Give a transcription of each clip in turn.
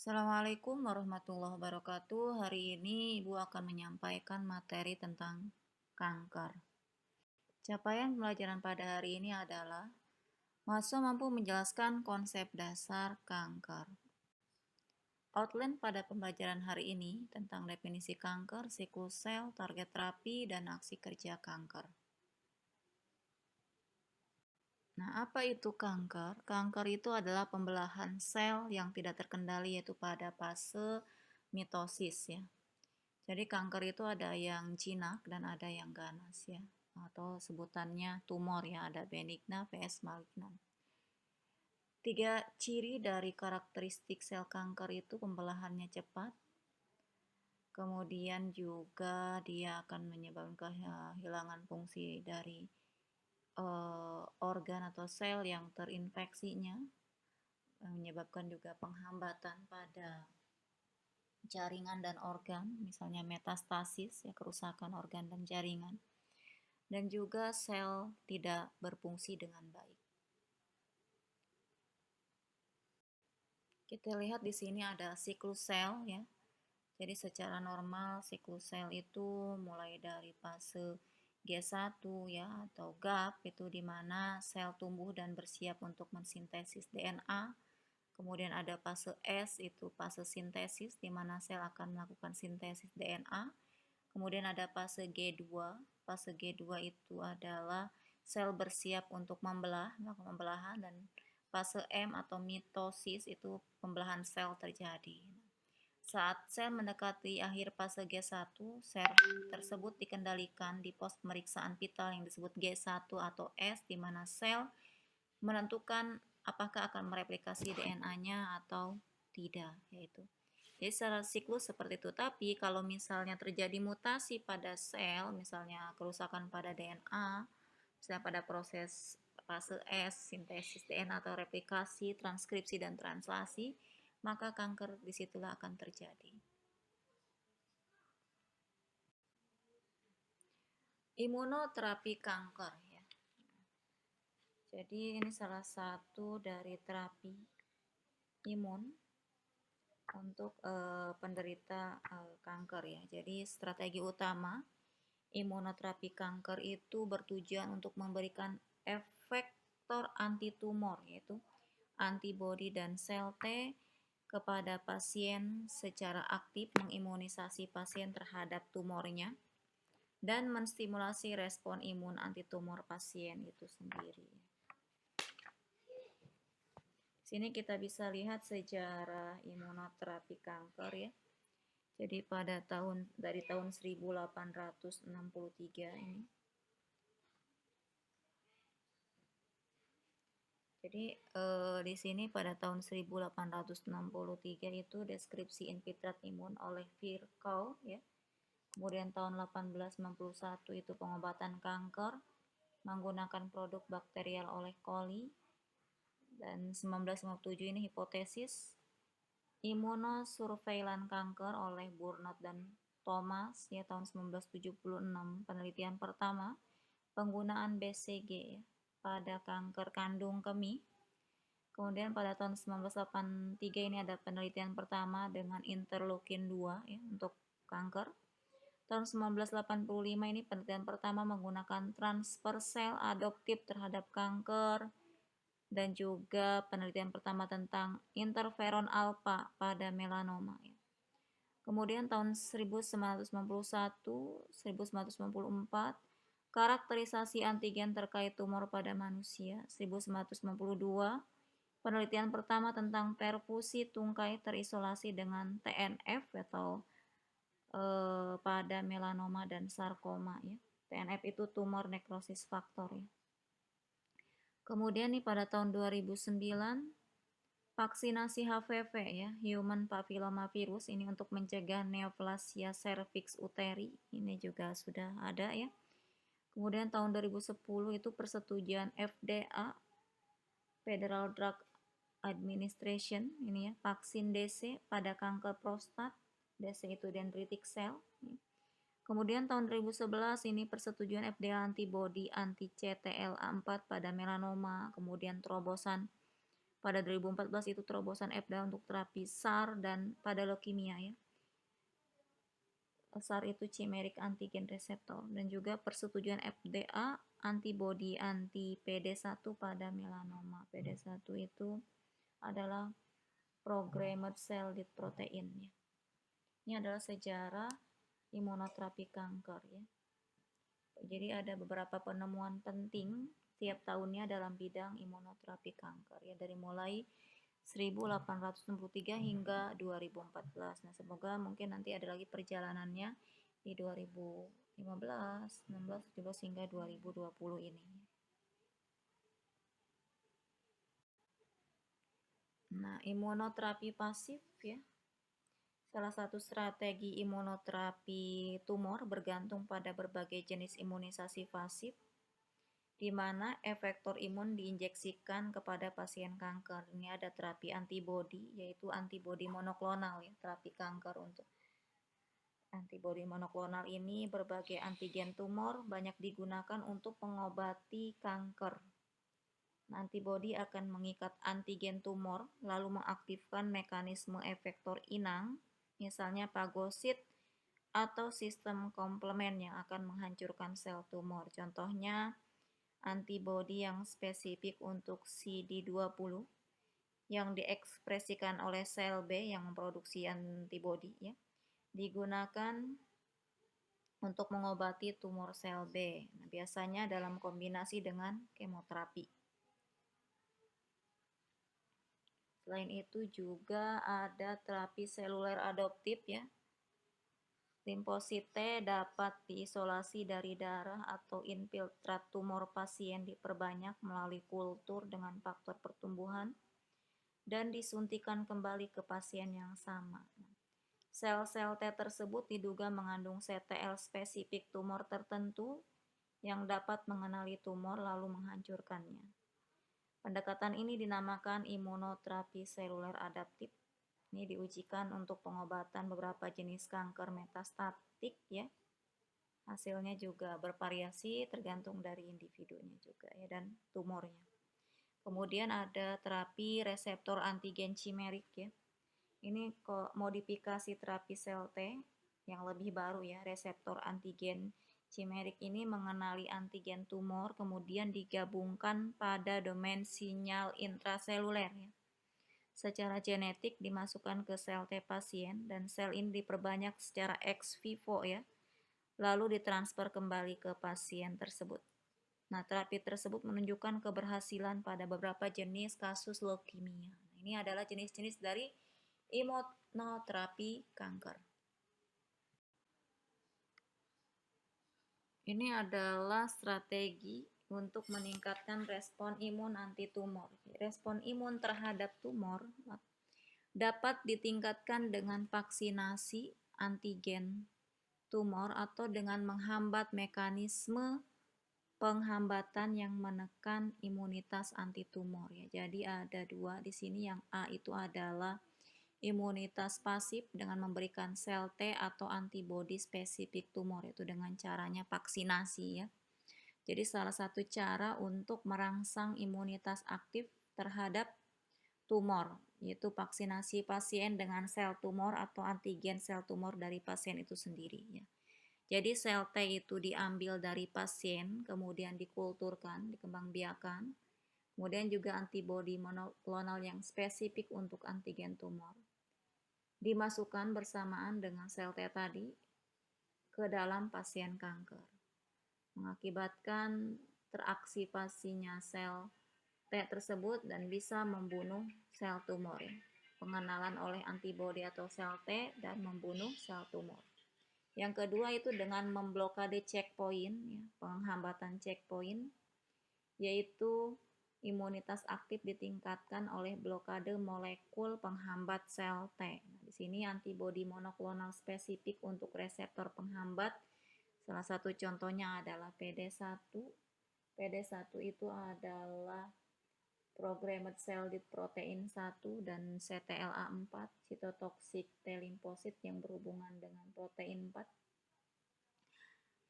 Assalamualaikum warahmatullahi wabarakatuh. Hari ini Ibu akan menyampaikan materi tentang kanker. Capaian pembelajaran pada hari ini adalah mahasiswa mampu menjelaskan konsep dasar kanker. Outline pada pembelajaran hari ini tentang definisi kanker, siklus sel, target terapi, dan aksi kerja kanker. Nah, apa itu kanker? Kanker itu adalah pembelahan sel yang tidak terkendali yaitu pada fase mitosis ya. Jadi kanker itu ada yang jinak dan ada yang ganas ya, atau sebutannya tumor ya, ada benigna vs malignan. 3 ciri dari karakteristik sel kanker itu pembelahannya cepat, kemudian juga dia akan menyebabkan kehilangan fungsi dari organ atau sel yang terinfeksinya, menyebabkan juga penghambatan pada jaringan dan organ, misalnya metastasis, ya kerusakan organ dan jaringan, dan juga sel tidak berfungsi dengan baik. Kita lihat di sini ada siklus sel ya. Jadi secara normal siklus sel itu mulai dari fase G1 ya atau GAP itu di mana sel tumbuh dan bersiap untuk mensintesis DNA. Kemudian ada fase S itu fase sintesis di mana sel akan melakukan sintesis DNA. Kemudian ada fase G2. Fase G2 itu adalah sel bersiap untuk melakukan pembelahan, dan fase M atau mitosis itu pembelahan sel terjadi. Saat sel mendekati akhir fase G1, sel tersebut dikendalikan di pos pemeriksaan vital yang disebut G1 atau S, di mana sel menentukan apakah akan mereplikasi DNA-nya atau tidak, yaitu. Jadi secara siklus seperti itu. Tapi kalau misalnya terjadi mutasi pada sel, misalnya kerusakan pada DNA, misalnya pada proses fase S, sintesis DNA atau replikasi, transkripsi dan translasi, maka kanker disitulah akan terjadi. Imunoterapi kanker ya. Jadi ini salah satu dari terapi imun untuk penderita kanker ya. Jadi strategi utama imunoterapi kanker itu bertujuan untuk memberikan efektor antitumor, yaitu antibodi dan sel T kepada pasien secara aktif mengimunisasi pasien terhadap tumornya dan menstimulasi respon imun antitumor pasien itu sendiri. Sini kita bisa lihat sejarah imunoterapi kanker ya. Jadi dari tahun 1863 ini. Jadi di sini pada tahun 1863 itu deskripsi infiltrat imun oleh Virchow ya. Kemudian tahun 1891 itu pengobatan kanker menggunakan produk bakterial oleh Colli. Dan 1957 ini hipotesis imunosurveillance kanker oleh Burnout dan Thomas ya. Tahun 1976 penelitian pertama penggunaan BCG ya, pada kanker kandung kemih. Kemudian pada tahun 1983 ini ada penelitian pertama dengan interleukin 2 ya, untuk kanker. Tahun 1985 ini penelitian pertama menggunakan transfer sel adoptif terhadap kanker, dan juga penelitian pertama tentang interferon alfa pada melanoma ya. Kemudian tahun 1991-1994 karakterisasi antigen terkait tumor pada manusia. 1992 penelitian pertama tentang perfusi tungkai terisolasi dengan TNF atau pada melanoma dan sarkoma ya. TNF itu tumor necrosis factor ya. Kemudian nih pada tahun 2009 vaksinasi HPV ya, human papillomavirus, ini untuk mencegah neoplasia cervix uteri, ini juga sudah ada ya. Kemudian tahun 2010 itu persetujuan FDA Federal Drug Administration ini ya, vaksin DC pada kanker prostat. DC itu dendritic cell. Kemudian tahun 2011 ini persetujuan FDA antibody anti CTLA4 pada melanoma, kemudian terobosan pada 2014 itu terobosan FDA untuk terapi SAR dan pada leukemia ya. SAR itu chimeric antigen receptor, dan juga persetujuan FDA antibodi anti PD1 pada melanoma. PD1 itu adalah programmed cell death protein ya. Ini adalah sejarah imunoterapi kanker ya. Jadi ada beberapa penemuan penting tiap tahunnya dalam bidang imunoterapi kanker ya, dari mulai 1863 hingga 2014. Nah, semoga mungkin nanti ada lagi perjalanannya di 2015, 16, 17 hingga 2020 ini. Nah, imunoterapi pasif ya. Salah satu strategi imunoterapi tumor bergantung pada berbagai jenis imunisasi pasif, di mana efektor imun diinjeksikan kepada pasien kanker. Ini ada terapi antibodi, yaitu antibodi monoklonal ya, terapi kanker untuk antibodi monoklonal ini berbagai antigen tumor banyak digunakan untuk mengobati kanker. Nah, antibodi akan mengikat antigen tumor lalu mengaktifkan mekanisme efektor inang, misalnya pagosit atau sistem komplement yang akan menghancurkan sel tumor. Contohnya antibodi yang spesifik untuk CD20 yang diekspresikan oleh sel B yang memproduksi antibodi ya, digunakan untuk mengobati tumor sel B. Nah, biasanya dalam kombinasi dengan kemoterapi. Selain itu juga ada terapi seluler adoptif ya. Limfosit T dapat diisolasi dari darah atau infiltrat tumor pasien diperbanyak melalui kultur dengan faktor pertumbuhan dan disuntikan kembali ke pasien yang sama. Sel-sel T tersebut diduga mengandung CTL spesifik tumor tertentu yang dapat mengenali tumor lalu menghancurkannya. Pendekatan ini dinamakan imunoterapi seluler adaptif. Ini diujikan untuk pengobatan beberapa jenis kanker metastatik ya. Hasilnya juga bervariasi tergantung dari individunya juga ya, dan tumornya. Kemudian ada terapi reseptor antigen chimerik ya. Ini modifikasi terapi sel T yang lebih baru ya. Reseptor antigen chimerik ini mengenali antigen tumor kemudian digabungkan pada domain sinyal intraseluler ya. Secara genetik dimasukkan ke sel T pasien dan sel ini diperbanyak secara ex vivo ya, lalu ditransfer kembali ke pasien tersebut. Nah, terapi tersebut menunjukkan keberhasilan pada beberapa jenis kasus leukemia. Ini adalah jenis-jenis dari imunoterapi kanker. Ini adalah strategi untuk meningkatkan respon imun anti tumor. Respon imun terhadap tumor dapat ditingkatkan dengan vaksinasi antigen tumor atau dengan menghambat mekanisme penghambatan yang menekan imunitas anti tumor ya. Jadi ada dua di sini. Yang A itu adalah imunitas pasif dengan memberikan sel T atau antibodi spesifik tumor, itu dengan caranya vaksinasi ya. Jadi salah satu cara untuk merangsang imunitas aktif terhadap tumor, yaitu vaksinasi pasien dengan sel tumor atau antigen sel tumor dari pasien itu sendiri ya. Jadi sel T itu diambil dari pasien, kemudian dikulturkan, dikembangbiakan. Kemudian juga antibodi monoklonal yang spesifik untuk antigen tumor dimasukkan bersamaan dengan sel T tadi ke dalam pasien kanker, mengakibatkan teraktivasinya sel T tersebut dan bisa membunuh sel tumor. Pengenalan oleh antibodi atau sel T dan membunuh sel tumor. Yang kedua itu dengan memblokade checkpoint, ya, penghambatan checkpoint, yaitu imunitas aktif ditingkatkan oleh blokade molekul penghambat sel T. Nah, di sini antibodi monoklonal spesifik untuk reseptor penghambat. Salah satu contohnya adalah PD1. PD1 itu adalah programmed cell death protein 1 dan CTLA4, cytotoxic T limfosit yang berhubungan dengan protein 4.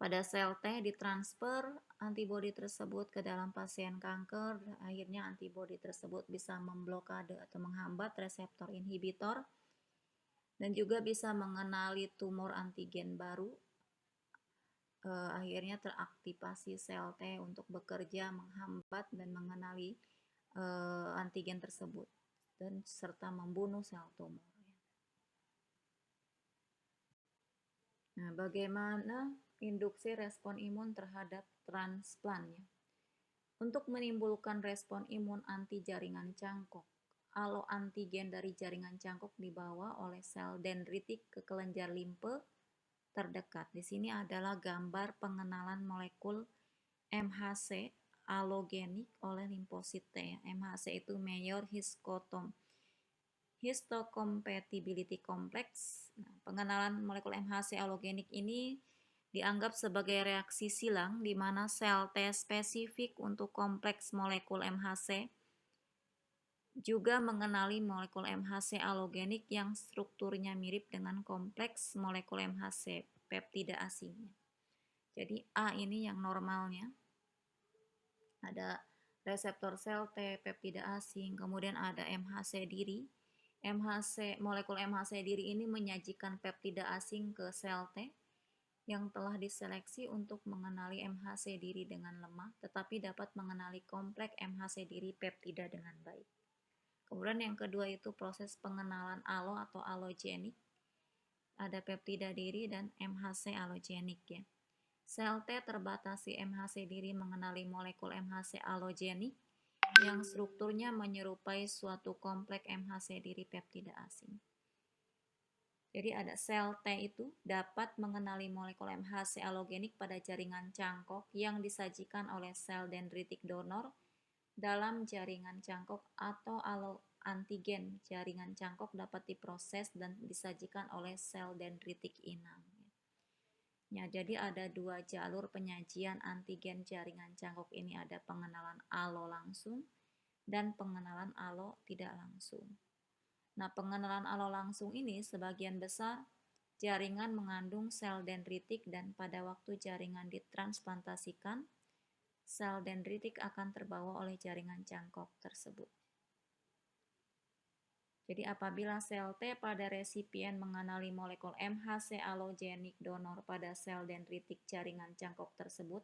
Pada sel T ditransfer antibodi tersebut ke dalam pasien kanker, akhirnya antibodi tersebut bisa memblokade atau menghambat reseptor inhibitor dan juga bisa mengenali tumor antigen baru. Akhirnya teraktivasi sel T untuk bekerja menghambat dan mengenali antigen tersebut dan serta membunuh sel tumor. Nah, bagaimana induksi respon imun terhadap transplant ya? Untuk menimbulkan respon imun anti jaringan cangkok, alloantigen dari jaringan cangkok dibawa oleh sel dendritik ke kelenjar limfe terdekat. Di sini adalah gambar pengenalan molekul MHC allogenik oleh limfosit T. MHC itu Mayor Histocompatibility Complex. Nah, pengenalan molekul MHC allogenik ini dianggap sebagai reaksi silang di mana sel T spesifik untuk kompleks molekul MHC juga mengenali molekul MHC allogenik yang strukturnya mirip dengan kompleks molekul MHC peptida asingnya. Jadi A ini yang normalnya, ada reseptor sel T, peptida asing, kemudian ada MHC diri. Molekul MHC diri ini menyajikan peptida asing ke sel T yang telah diseleksi untuk mengenali MHC diri dengan lemah, tetapi dapat mengenali kompleks MHC diri peptida dengan baik. Kemudian yang kedua itu proses pengenalan allo atau allogenik. Ada peptida diri dan MHC allogenik ya. Sel T terbatasi MHC diri mengenali molekul MHC allogenik yang strukturnya menyerupai suatu kompleks MHC diri peptida asing. Jadi ada sel T itu dapat mengenali molekul MHC allogenik pada jaringan cangkok yang disajikan oleh sel dendritik donor dalam jaringan cangkok atau alloantigen jaringan cangkok dapat diproses dan disajikan oleh sel dendritik inang. Ya, jadi ada dua jalur penyajian antigen jaringan cangkok ini, ada pengenalan allo langsung dan pengenalan allo tidak langsung. Nah, pengenalan allo langsung ini sebagian besar jaringan mengandung sel dendritik dan pada waktu jaringan ditransplantasikan, sel dendritik akan terbawa oleh jaringan cangkok tersebut. Jadi apabila sel T pada resipien mengenali molekul MHC allogenik donor pada sel dendritik jaringan cangkok tersebut,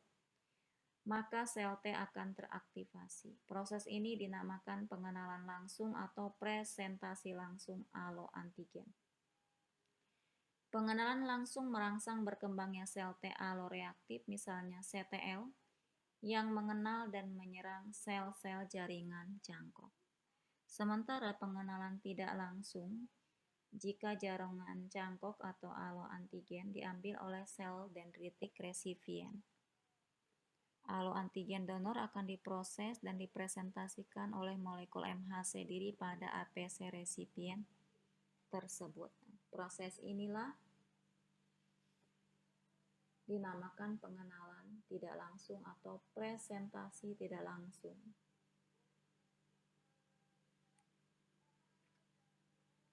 maka sel T akan teraktivasi. Proses ini dinamakan pengenalan langsung atau presentasi langsung alloantigen. Pengenalan langsung merangsang berkembangnya sel T alloreaktif, misalnya CTL, yang mengenal dan menyerang sel-sel jaringan cangkok. Sementara pengenalan tidak langsung, jika jaringan cangkok atau alloantigen diambil oleh sel dendritik resipien. Alloantigen donor akan diproses dan dipresentasikan oleh molekul MHC diri pada APC resipien tersebut. Proses inilah dinamakan pengenalan tidak langsung atau presentasi tidak langsung.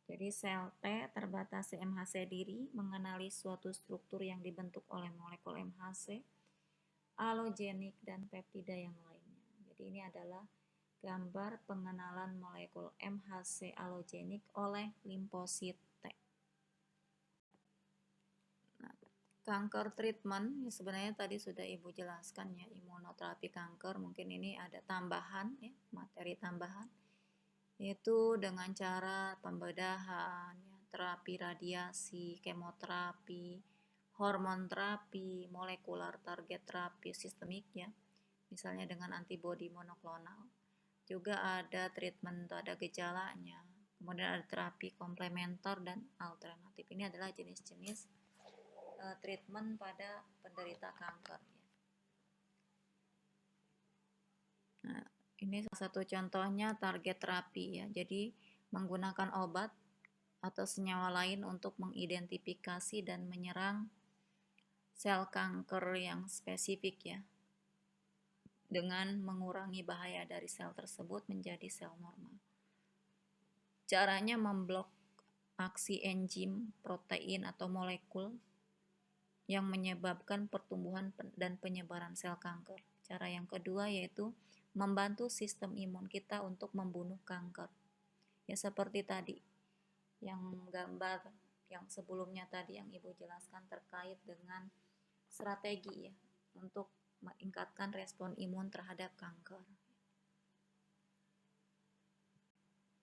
Jadi sel T terbatasi MHC diri mengenali suatu struktur yang dibentuk oleh molekul MHC, allogenik dan peptida yang lainnya. Jadi ini adalah gambar pengenalan molekul MHC allogenik oleh limfosit T. Nah, kanker treatment ya sebenarnya tadi sudah Ibu jelaskan ya, imunoterapi kanker, mungkin ini ada tambahan ya, materi tambahan, yaitu dengan cara pembedahan, ya, terapi radiasi, kemoterapi, hormon terapi, molekular target terapi sistemik ya, misalnya dengan antibodi monoklonal. Juga ada treatment, ada gejalanya, kemudian ada terapi komplementer dan alternatif. Ini adalah jenis-jenis treatment pada penderita kanker ya. Nah, ini salah satu contohnya target terapi ya. Jadi menggunakan obat atau senyawa lain untuk mengidentifikasi dan menyerang sel kanker yang spesifik ya, dengan mengurangi bahaya dari sel tersebut menjadi sel normal. Caranya memblok aksi enzim, protein atau molekul yang menyebabkan pertumbuhan dan penyebaran sel kanker. Cara yang kedua yaitu membantu sistem imun kita untuk membunuh kanker. Ya seperti tadi yang gambar yang sebelumnya tadi yang Ibu jelaskan terkait dengan strategi ya untuk meningkatkan respon imun terhadap kanker.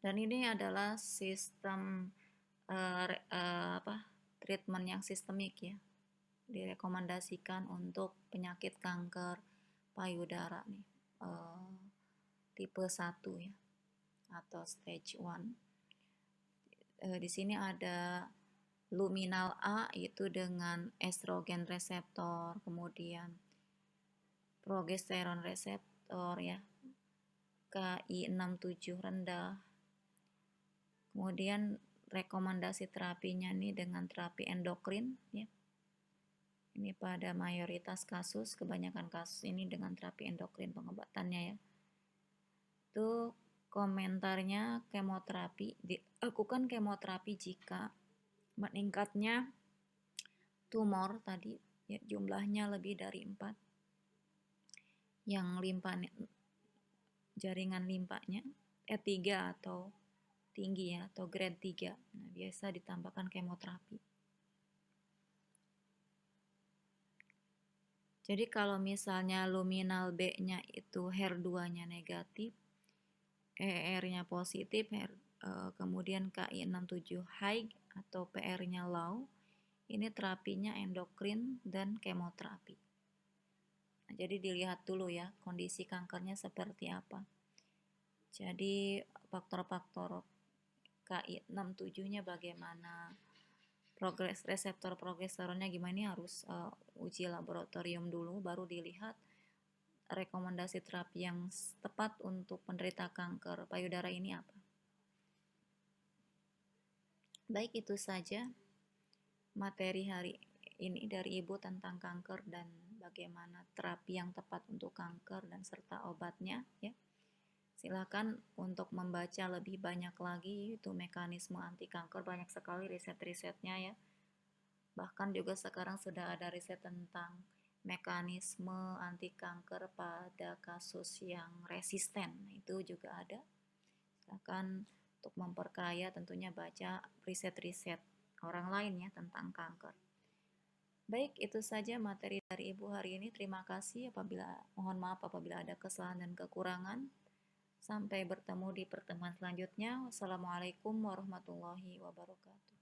Dan ini adalah sistem treatment yang sistemik ya, direkomendasikan untuk penyakit kanker payudara nih, tipe 1 ya, atau stage 1. Di sini ada luminal A itu dengan estrogen reseptor, kemudian progesteron reseptor ya, Ki67 rendah. Kemudian rekomendasi terapinya nih dengan terapi endokrin ya. Ini pada mayoritas kasus, kebanyakan kasus ini dengan terapi endokrin pengobatannya ya. Itu komentarnya kemoterapi, dilakukan kemoterapi jika meningkatnya tumor tadi ya, jumlahnya lebih dari 4, yang jaringan limpanya 3 atau tinggi ya, atau grade 3. Nah, biasa ditambahkan kemoterapi. Jadi kalau misalnya luminal B-nya itu HER2-nya negatif, ER-nya positif, kemudian Ki67 high atau PR-nya low, ini terapinya endokrin dan kemoterapi. Nah, jadi dilihat dulu ya kondisi kankernya seperti apa. Jadi faktor-faktor Ki67-nya bagaimana, reseptor progesteronnya gimana, ini harus uji laboratorium dulu, baru dilihat rekomendasi terapi yang tepat untuk penderita kanker payudara ini apa. Baik, itu saja materi hari ini dari Ibu tentang kanker dan bagaimana terapi yang tepat untuk kanker dan serta obatnya ya. Silakan untuk membaca lebih banyak lagi itu mekanisme anti kanker, banyak sekali riset-risetnya ya. Bahkan juga sekarang sudah ada riset tentang mekanisme anti kanker pada kasus yang resisten. Nah, itu juga ada. Silakan untuk memperkaya tentunya baca riset-riset orang lain ya tentang kanker. Baik, itu saja materi dari Ibu hari ini. Terima kasih, mohon maaf apabila ada kesalahan dan kekurangan. Sampai bertemu di pertemuan selanjutnya. Wassalamualaikum warahmatullahi wabarakatuh.